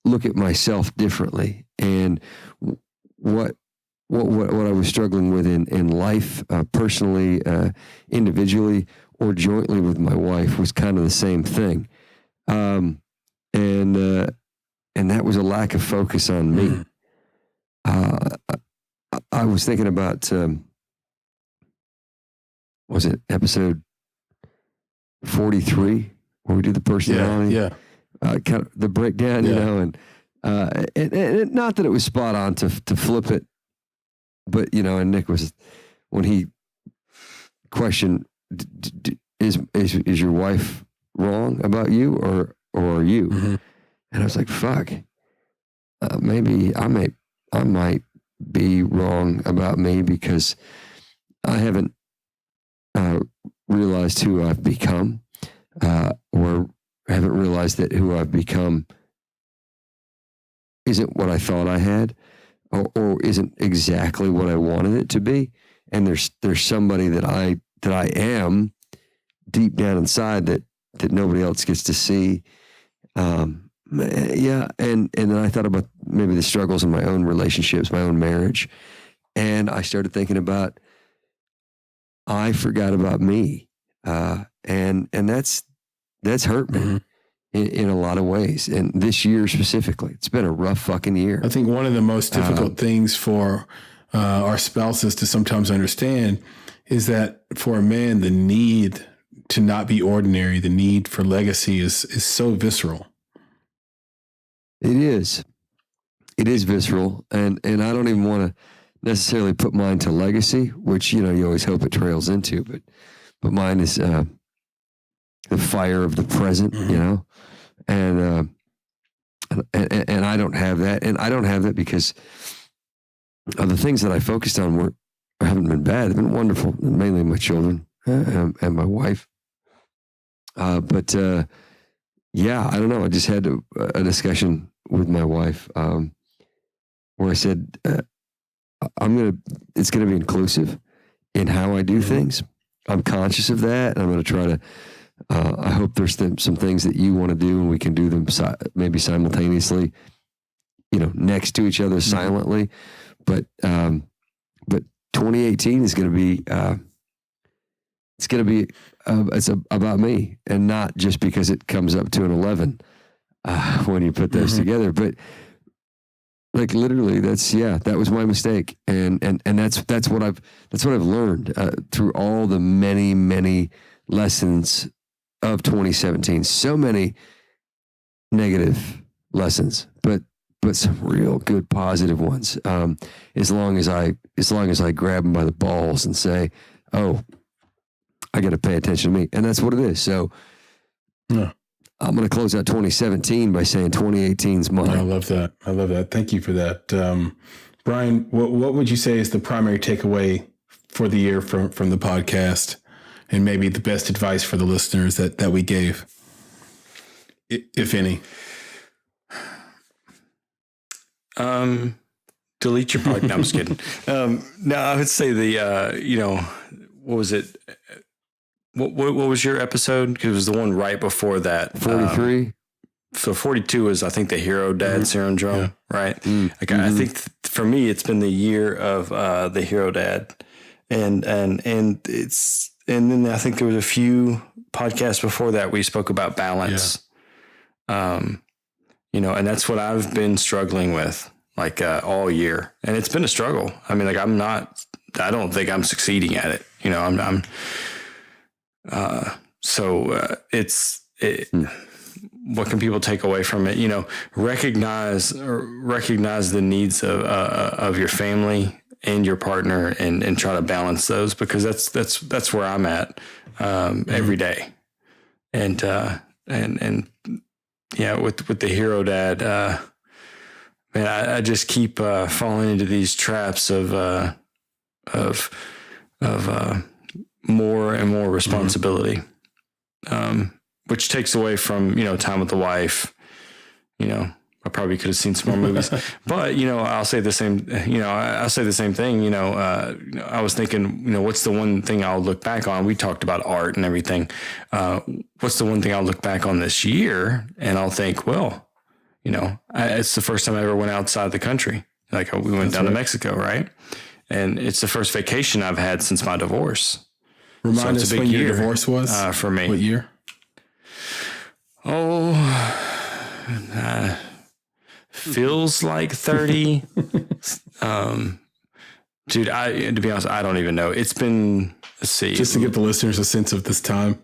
look at myself differently, and what I was struggling with in life, personally, individually, or jointly with my wife was kind of the same thing, and that was a lack of focus on me. I was thinking about was it episode 43 where we do the personality? Yeah. Kind of the breakdown, you know, and not that it was spot on to flip it, but you know, and Nick was when he questioned, is your wife wrong about you or are you? Mm-hmm. And I was like, fuck, maybe I might be wrong about me because I haven't realized who I've become, or haven't realized that who I've become isn't what I thought I had, or isn't exactly what I wanted it to be. And there's somebody that I am deep down inside that nobody else gets to see. Yeah. And then I thought about maybe the struggles in my own relationships, my own marriage. And I started thinking about, I forgot about me. And that's hurt me. Mm-hmm. In a lot of ways. And this year specifically, it's been a rough fucking year. I think one of the most difficult things for our spouses to sometimes understand is that for a man, the need to not be ordinary, the need for legacy is so visceral. It is visceral. And I don't even want to necessarily put mine to legacy, which, you know, you always hope it trails into, but mine is the fire of the present, mm-hmm. you know? And I don't have that. And I don't have that because the things that I focused on haven't been bad. They've been wonderful, mainly my children and my wife. But yeah, I don't know. I just had a discussion with my wife where I said, it's going to be inclusive in how I do things. I'm conscious of that. And I'm going to try to, I hope there's some things that you want to do and we can do them maybe simultaneously, you know, next to each other silently. But 2018 is going to be, it's about me, and not just because it comes up to an 11 when you put those together, but like literally that was my mistake. And that's what I've learned through all the many lessons of 2017. So many negative lessons, but some real good positive ones. As long as I grab them by the balls and say, oh, I got to pay attention to me. And that's what it is. So I'm going to close out 2017 by saying 2018's mine. I love that. Thank you for that. Brian, what would you say is the primary takeaway for the year from the podcast, and maybe the best advice for the listeners that we gave, if any? Delete your podcast. No, I'm just kidding. No, I would say what was it? What was your episode? Because it was the one right before that. 43. So 42 is, I think, the hero dad syndrome, right? I think for me, it's been the year of the hero dad, and then I think there was a few podcasts before that we spoke about balance. And that's what I've been struggling with all year, and it's been a struggle. I mean, I don't think I'm succeeding at it. You know, what can people take away from it? You know, recognize the needs of your family and your partner and try to balance those, because that's where I'm at every day. And yeah, with the hero dad, man, I just keep falling into these traps of more and more responsibility, which takes away from, time with the wife. I probably could have seen some more movies, but I'll say the same. I'll say the same thing. I was thinking, what's the one thing I'll look back on? We talked about art and everything. What's the one thing I'll look back on this year? And I'll think, well, it's the first time I ever went outside the country. Like we went down to Mexico, right? And it's the first vacation I've had since my divorce. Remind us when your divorce was for me. What year? Feels like 30. Dude, to be honest, I don't even know. It's been, let's see. Just to give the listeners a sense of this time.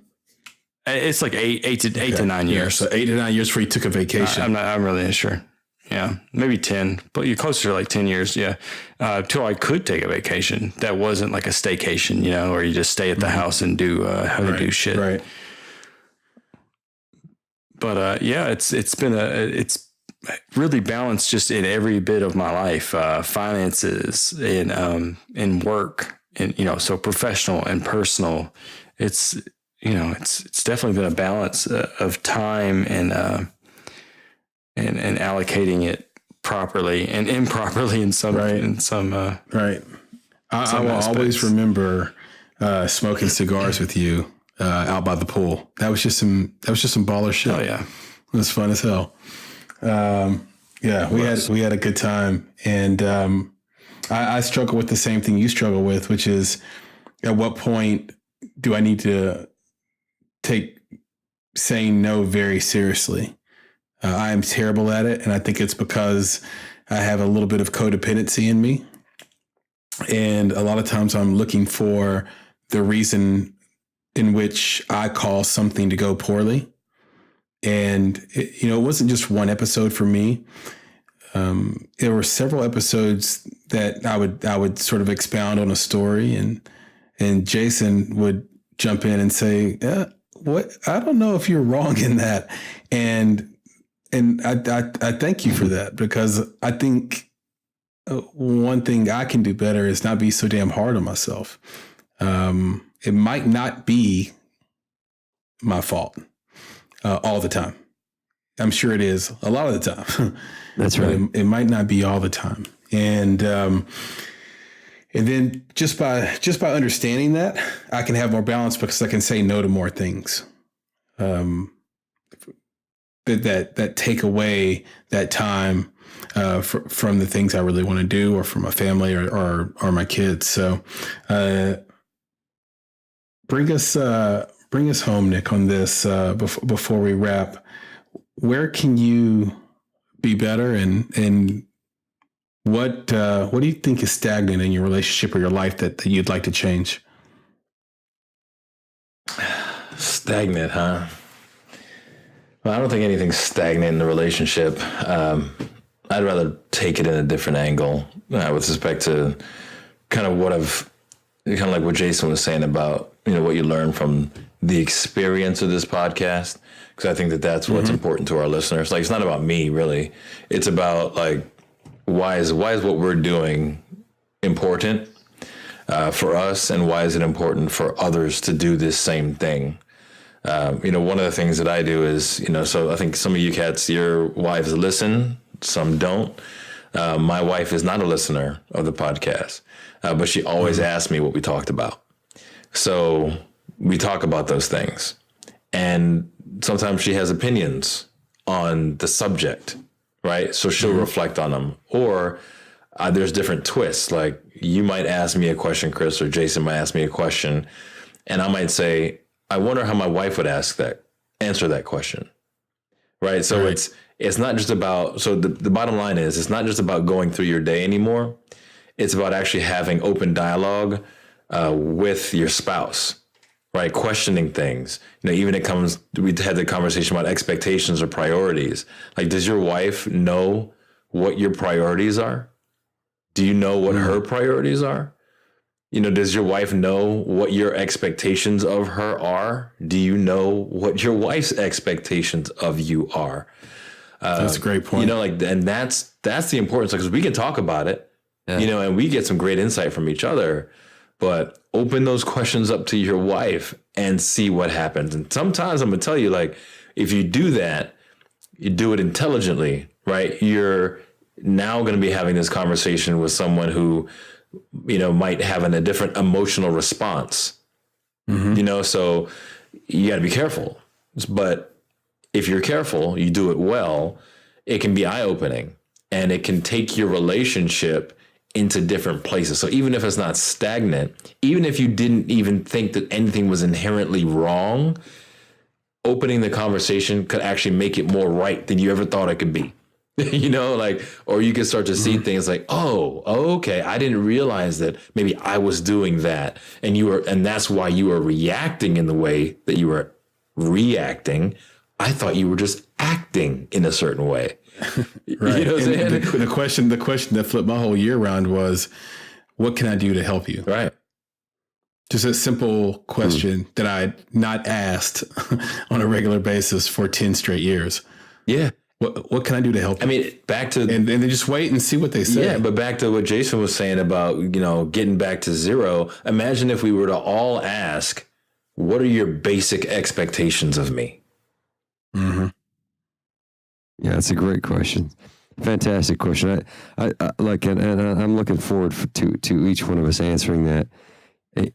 It's like eight to 9 years. So 8 to 9 years before you took a vacation. I'm really not sure. Yeah, maybe 10, but you're closer to like 10 years. Yeah. Till I could take a vacation. That wasn't like a staycation, where you just stay at the house and do shit. Right. But yeah, it's really balanced just in every bit of my life, finances in work, and so professional and personal. It's definitely been a balance of time and allocating it properly and improperly in some right. I will always remember smoking cigars with you out by the pool. That was just some baller shit. Oh yeah, it was fun as hell. We had a good time, and I struggle with the same thing you struggle with, which is at what point do I need to take saying no very seriously? I am terrible at it, and I think it's because I have a little bit of codependency in me, and a lot of times I'm looking for the reason in which I cause something to go poorly. And it wasn't just one episode for me. There were several episodes that I would sort of expound on a story, and Jason would jump in and say, "What? I don't know if you're wrong in that." And I thank you for that, because I think one thing I can do better is not be so damn hard on myself. It might not be my fault all the time. I'm sure it is a lot of the time. That's right. It might not be all the time. And then just by understanding that, I can have more balance, because I can say no to more things that take away that time from the things I really want to do, or from my family or my kids. So bring us home, Nick, on this before we wrap. Where can you be better, and what do you think is stagnant in your relationship or your life that you'd like to change? Stagnant, huh? Well, I don't think anything's stagnant in the relationship. I'd rather take it in a different angle with respect to kind of like what Jason was saying about, what you learn from the experience of this podcast. Because I think that's what's important to our listeners. Like, it's not about me, really. It's about, like, why is what we're doing important for us, and why is it important for others to do this same thing? One of the things that I do is, so I think some of you cats, your wives listen, some don't. My wife is not a listener of the podcast, but she always asks me what we talked about. So we talk about those things. And sometimes she has opinions on the subject, right? So she'll reflect on them. Or there's different twists. Like, you might ask me a question, Chris, or Jason might ask me a question, and I might say, I wonder how my wife would answer that question, right? So it's not just about, so the bottom line is, it's not just about going through your day anymore. It's about actually having open dialogue with your spouse, right? Questioning things. Even we had the conversation about expectations or priorities. Like, does your wife know what your priorities are? Do you know what her priorities are? You know, does your wife know what your expectations of her are? Do you know what your wife's expectations of you are? That's a great point. You know, like, and that's the importance, because we can talk about it, you know, and we get some great insight from each other, but open those questions up to your wife and see what happens. And sometimes I'm going to tell you, like, if you do that, you do it intelligently, right? You're now going to be having this conversation with someone who, you know, might have a different emotional response, you know, so you got to be careful. But if you're careful, you do it well, it can be eye-opening, and it can take your relationship into different places. So even if it's not stagnant, even if you didn't even think that anything was inherently wrong, opening the conversation could actually make it more right than you ever thought it could be. You know, like, or you can start to see things like, oh, okay, I didn't realize that maybe I was doing that. And that's why you were reacting in the way that you were reacting. I thought you were just acting in a certain way. Right. You know what I'm saying? The question that flipped my whole year around was, what can I do to help you? Right. Just a simple question that I'd not asked on a regular basis for 10 straight years. Yeah. What can I do to help you? I mean, back to... And then just wait and see what they say. Yeah, but back to what Jason was saying about, you know, getting back to zero. Imagine if we were to all ask, what are your basic expectations of me? Mm-hmm. Yeah, that's a great question. Fantastic question. I like, and I'm looking forward to each one of us answering that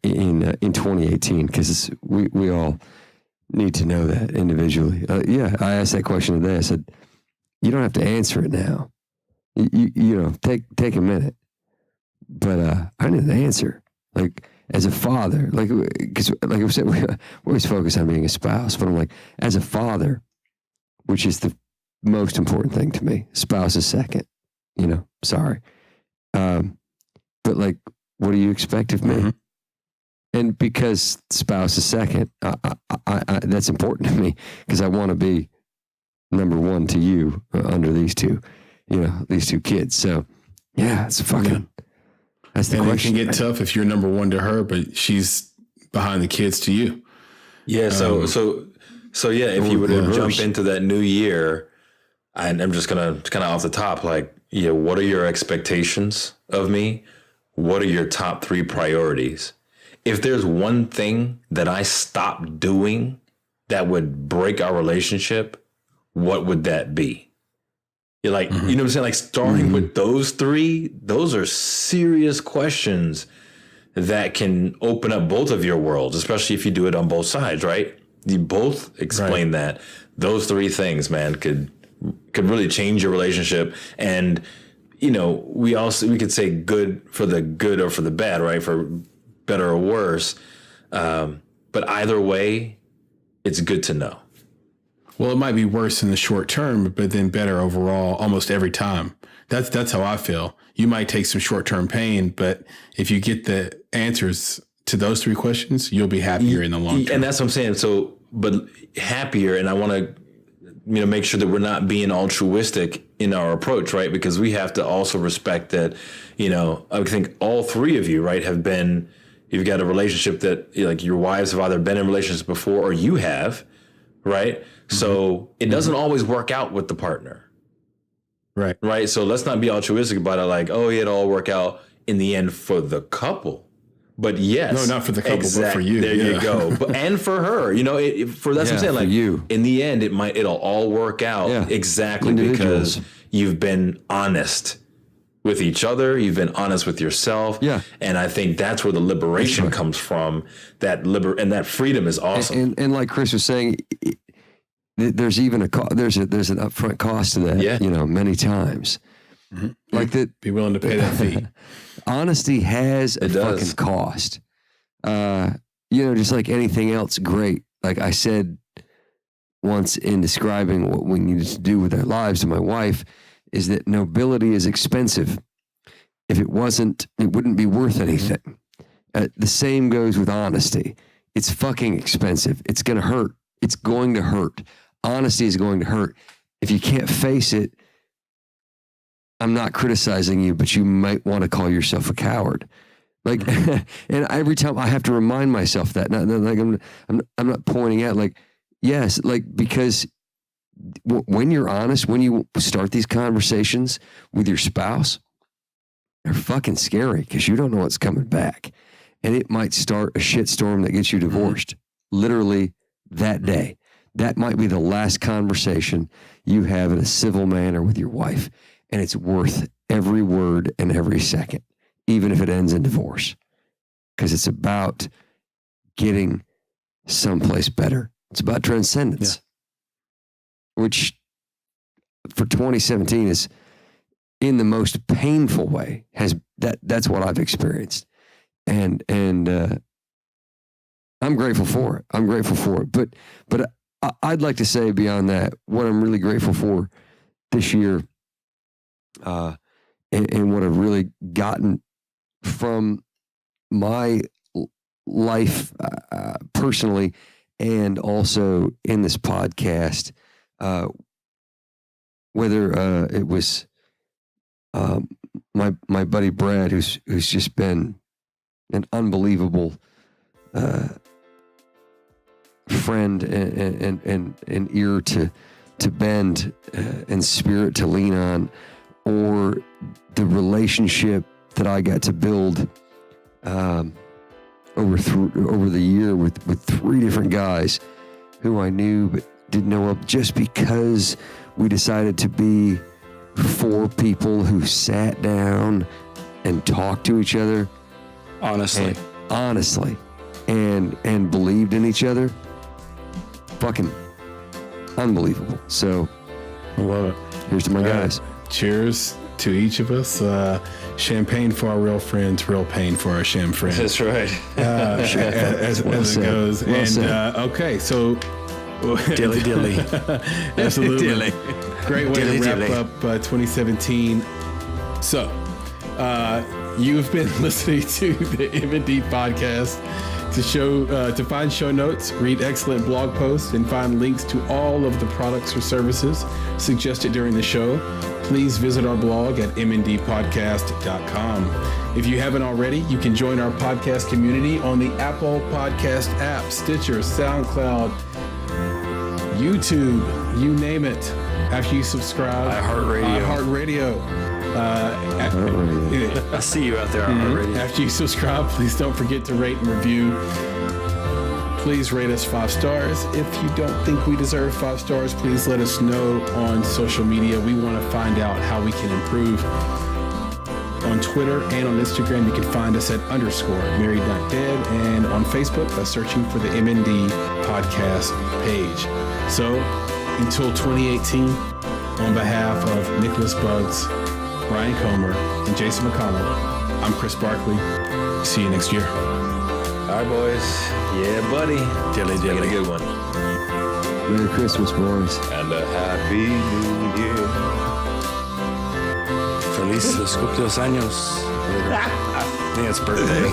in 2018, because we all need to know that individually. Yeah, I asked that question today. I said, you don't have to answer it now. You know, take a minute. But I need an answer. Like, as a father, like, because like I said, we always focus on being a spouse, but I'm like, as a father, which is the most important thing to me. Spouse is second, you know, sorry. But like, what do you expect of me? Mm-hmm. And because spouse is second, I that's important to me, because I want to be number one to you under these two, you know, these two kids. So yeah, it's fucking, that's the and question. It can get tough if you're number one to her, but she's behind the kids to you. Yeah. So yeah, if you were to jump into that new year, and I'm just going to kind of off the top, like, yeah, what are your expectations of me? What are your top 3 priorities? If there's one thing that I stopped doing that would break our relationship, what would that be? You're like, you know what I'm saying? Like, starting with those 3, those are serious questions that can open up both of your worlds, especially if you do it on both sides, right? You both explain that. Those 3 things, man, could really change your relationship. And, you know, we could say good for the good or for the bad, right? For better or worse. But either way, it's good to know. Well, it might be worse in the short term, but then better overall almost every time. That's how I feel. You might take some short-term pain, but if you get the answers to those 3 questions, you'll be happier in the long term. And that's what I'm saying. So, but happier, and I want to, you know, make sure that we're not being altruistic in our approach, right? Because we have to also respect that, you know, I think all 3 of you, right, you've got a relationship that, like, your wives have either been in relationships before or you have, right? Mm-hmm. So it doesn't always work out with the partner. Right. So let's not be altruistic about it. Like, oh, yeah, it'll all work out in the end for the couple. But yes. No, not for the couple, but for you. There you go. And for her, you know, that's what I'm saying. Like, you. In the end, it'll all work out exactly because you've been honest with each other. You've been honest with yourself. Yeah. And I think that's where the liberation comes from. And that freedom is awesome. And like Chris was saying, there's even there's an upfront cost to that, you know, many times. Mm-hmm. Like that. Be willing to pay that fee. Honesty has a fucking cost. You know, just like anything else, great. Like I said once in describing what we needed to do with our lives to my wife, is that nobility is expensive. If it wasn't, it wouldn't be worth anything. The same goes with honesty. It's fucking expensive. It's going to hurt. It's going to hurt. Honesty is going to hurt. If you can't face it, I'm not criticizing you, but you might want to call yourself a coward. Like, and every time I have to remind myself that, like I'm not pointing out, like, yes, like, because when you're honest, when you start these conversations with your spouse, they're fucking scary because you don't know what's coming back. And it might start a shitstorm that gets you divorced literally that day. That might be the last conversation you have in a civil manner with your wife. And it's worth every word and every second, even if it ends in divorce, because it's about getting someplace better. It's about transcendence, which for 2017 is, in the most painful way, that's what I've experienced. And I'm grateful for it. I'm grateful for it. But I'd like to say beyond that, what I'm really grateful for this year, and what I've really gotten from my life personally, and also in this podcast, whether it was my buddy Brad, who's just been an unbelievable friend and ear to bend and spirit to lean on, or the relationship that I got to build over the year with three different guys who I knew but didn't know of, just because we decided to be four people who sat down and talked to each other honestly and believed in each other. Fucking unbelievable. So I love it. Here's to my guys. Cheers to each of us. Champagne for our real friends, real pain for our sham friends. That's right. As it goes. Well said. Okay, so Dilly dilly. absolutely. Dilly. Great way Dilly to wrap dilly. up 2017. So, you've been listening to the M&D podcast. To find show notes, read excellent blog posts, and find links to all of the products or services suggested during the show, please visit our blog at mndpodcast.com. If you haven't already, you can join our podcast community on the Apple Podcast app, Stitcher, SoundCloud, YouTube, you name it. After you subscribe, iHeartRadio. I see you out there already. After you subscribe, please don't forget to rate and review. Please rate us 5 stars. If you don't think we deserve 5 stars, please let us know on social media. We want to find out how we can improve. On Twitter and on Instagram, you can find us at _married.dead, and on Facebook by searching for the MND podcast page. So until 2018, on behalf of Nicholas Buggs, Ryan Comer, and Jason McConnell, I'm Chris Barkley. See you next year. All right, boys. Yeah, buddy. Dilly Get dilly. a good one. Merry Christmas, boys. And a happy new year. Feliz los cumpleaños. I think it's birthday.